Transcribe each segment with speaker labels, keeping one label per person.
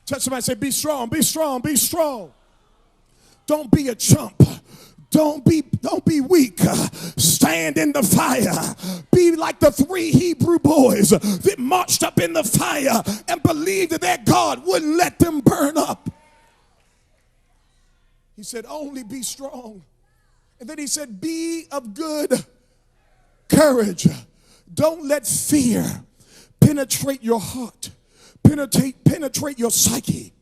Speaker 1: Touch somebody, say, be strong, be strong, be strong. Don't be a chump. Don't be weak. Stand in the fire. Be like the 3 Hebrew boys that marched up in the fire and believed that their God wouldn't let them burn up. He said, only be strong. And then he said, be of good courage. Don't let fear penetrate your heart, penetrate your psyche.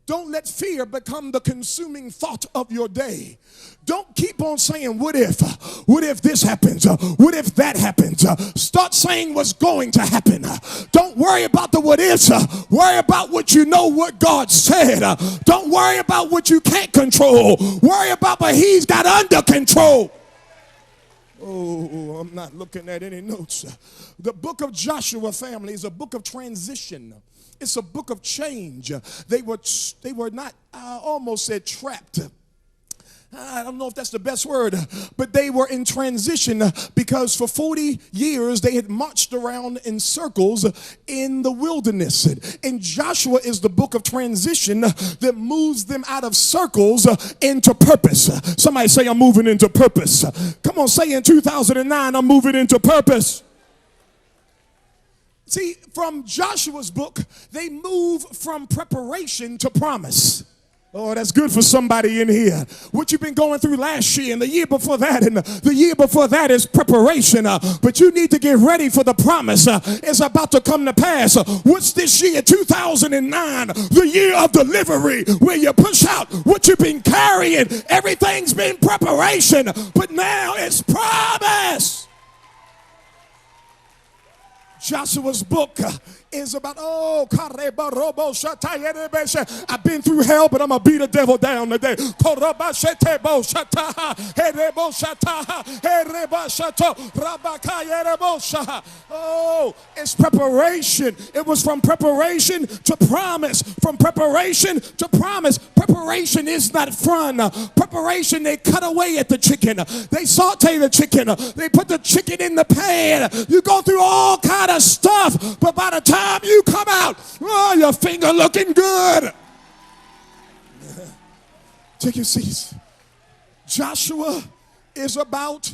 Speaker 1: Don't let fear become the consuming thought of your day. Don't keep on saying, what if this happens? What if that happens? Start saying what's going to happen. Don't worry about the what ifs. Worry about what you know what God said. Don't worry about what you can't control. Worry about what he's got under control. Oh, I'm not looking at any notes. The book of Joshua, family, is a book of transition. It's a book of change. They were not, I almost said trapped. I don't know if that's the best word, but they were in transition because for 40 years they had marched around in circles in the wilderness. And Joshua is the book of transition that moves them out of circles into purpose. Somebody say, I'm moving into purpose. Come on, say in 2009, I'm moving into purpose. See, from Joshua's book, they move from preparation to promise. Oh, that's good for somebody in here. What you've been going through last year and the year before that and the year before that is preparation. But you need to get ready for the promise. It's about to come to pass. What's this year? 2009, the year of delivery, where you push out what you've been carrying. Everything's been preparation, but now it's promise. Joshua's book is about, I've been through hell, but I'm going to beat the devil down today. Oh, it's preparation. It was from preparation to promise. From preparation to promise. Preparation is not fun. Preparation, they cut away at the chicken. They saute the chicken. They put the chicken in the pan. You go through all kind of stuff, but by the time you come out, oh, your finger looking good. Take your seats. Joshua is about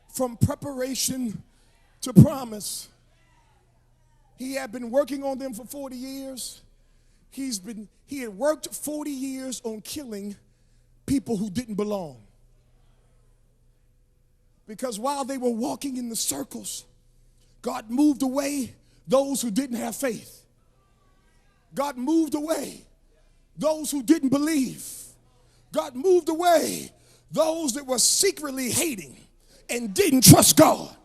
Speaker 1: from preparation to promise. He had been working on them for 40 years. He had worked 40 years on killing people who didn't belong. Because while they were walking in the circles, God moved away those who didn't have faith. God moved away those who didn't believe. God moved away those that were secretly hating and didn't trust God.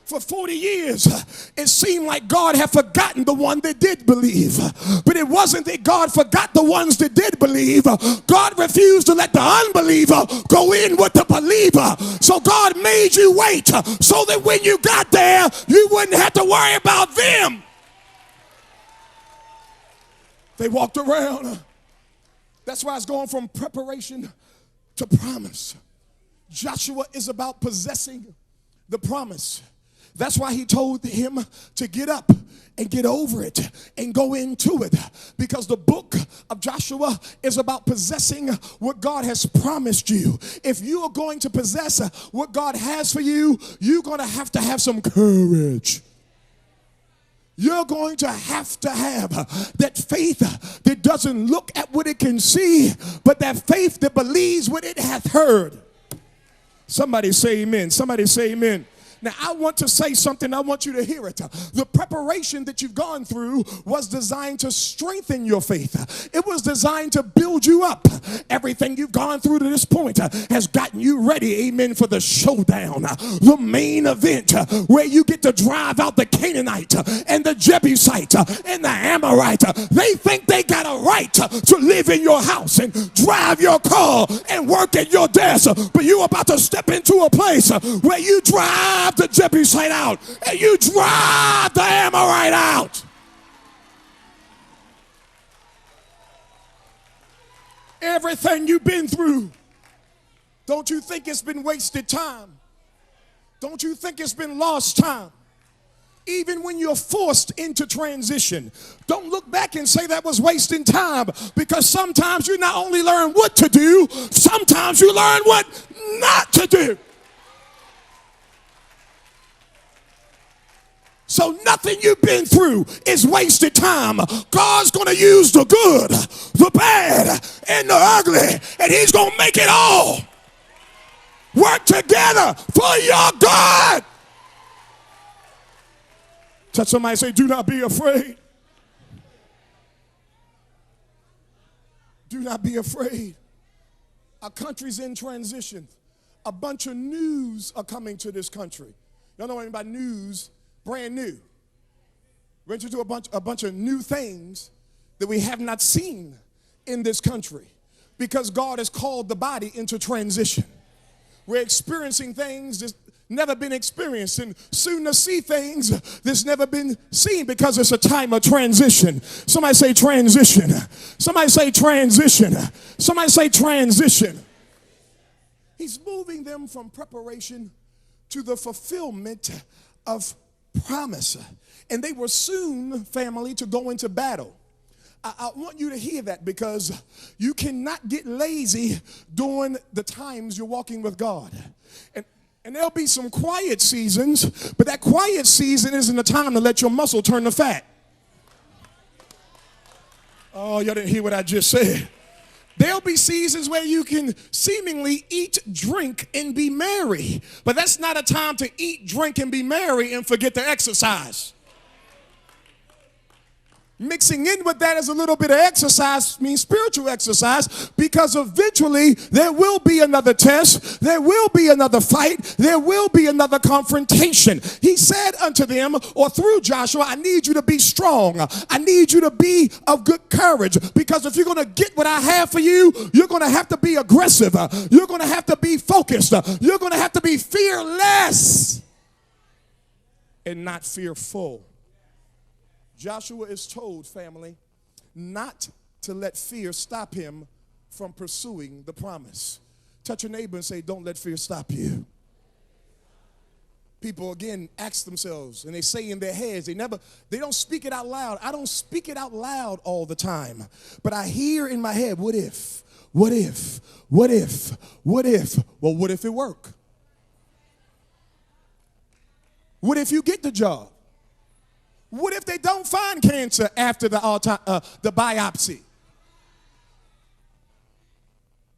Speaker 1: For 40 years, it seemed like God had forgotten the one that did believe. But it wasn't that God forgot the ones that did believe. God refused to let the unbeliever go in with the believer. So God made you wait so that when you got there, you wouldn't have to worry about them. They walked around. That's why it's going from preparation to promise. Joshua is about possessing the promise. That's why he told him to get up and get over it and go into it. Because the book of Joshua is about possessing what God has promised you. If you are going to possess what God has for you, you're going to have some courage. You're going to have that faith that doesn't look at what it can see, but that faith that believes what it hath heard. Somebody say amen. Somebody say amen. Now, I want to say something. I want you to hear it. The preparation that you've gone through was designed to strengthen your faith. It was designed to build you up. Everything you've gone through to this point has gotten you ready, amen, for the showdown, the main event where you get to drive out the Canaanite and the Jebusite and the Amorite. They think they got a right to live in your house and drive your car and work at your desk, but you're about to step into a place where you drive the Jebusite out and you drive the Amorite out. Everything you've been through, don't you think it's been wasted time? Don't you think it's been lost time? Even when you're forced into transition, don't look back and say that was wasting time, because sometimes you not only learn what to do, sometimes you learn what not to do. So nothing you've been through is wasted time. God's going to use the good, the bad, and the ugly, and he's going to make it all work together for your good. Touch somebody, say, do not be afraid. Do not be afraid. Our country's in transition. A bunch of news are coming to this country. Y'all know anything about news? Brand new. We're introduced to a bunch of new things that we have not seen in this country, because God has called the body into transition. We're experiencing things that's never been experienced, and soon to see things that's never been seen, because it's a time of transition. Somebody say transition. Somebody say transition. Somebody say transition. He's moving them from preparation to the fulfillment of promise. And they were soon, family, to go into battle. I want you to hear that, because you cannot get lazy during the times you're walking with God. And there'll be some quiet seasons, but that quiet season isn't the time to let your muscle turn to fat. Oh, y'all didn't hear what I just said. There'll be seasons where you can seemingly eat, drink, and be merry. But that's not a time to eat, drink, and be merry and forget to exercise. Mixing in with that is a little bit of exercise, means spiritual exercise, because eventually there will be another test, there will be another fight, there will be another confrontation. He said unto them, or through Joshua, I need you to be strong. I need you to be of good courage, because if you're going to get what I have for you, you're going to have to be aggressive. You're going to have to be focused. You're going to have to be fearless and not fearful. Joshua is told, family, not to let fear stop him from pursuing the promise. Touch your neighbor and say, don't let fear stop you. People, again, ask themselves, and they say in their heads, they don't speak it out loud. I don't speak it out loud all the time, but I hear in my head, what if, what if, what if, what if? Well, what if it work? What if you get the job? What if they don't find cancer after the biopsy?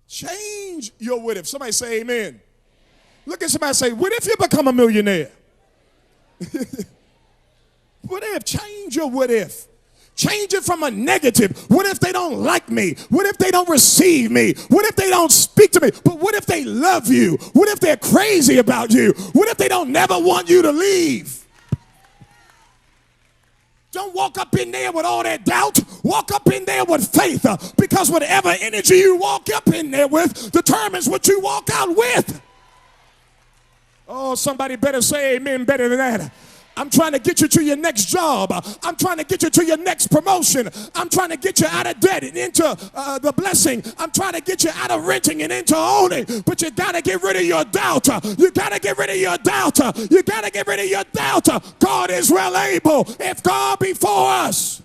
Speaker 1: Change your what if. Somebody say amen. Look at somebody and say, what if you become a millionaire? What if? Change your what if. Change it from a negative. What if they don't like me? What if they don't receive me? What if they don't speak to me? But what if they love you? What if they're crazy about you? What if they don't never want you to leave? Don't walk up in there with all that doubt. Walk up in there with faith, because whatever energy you walk up in there with determines what you walk out with. Oh, somebody better say amen better than that. I'm trying to get you to your next job. I'm trying to get you to your next promotion. I'm trying to get you out of debt and into the blessing. I'm trying to get you out of renting and into owning. But you got to get rid of your doubt. You got to get rid of your doubt. You got to get rid of your doubt. God is well able. If God be for us,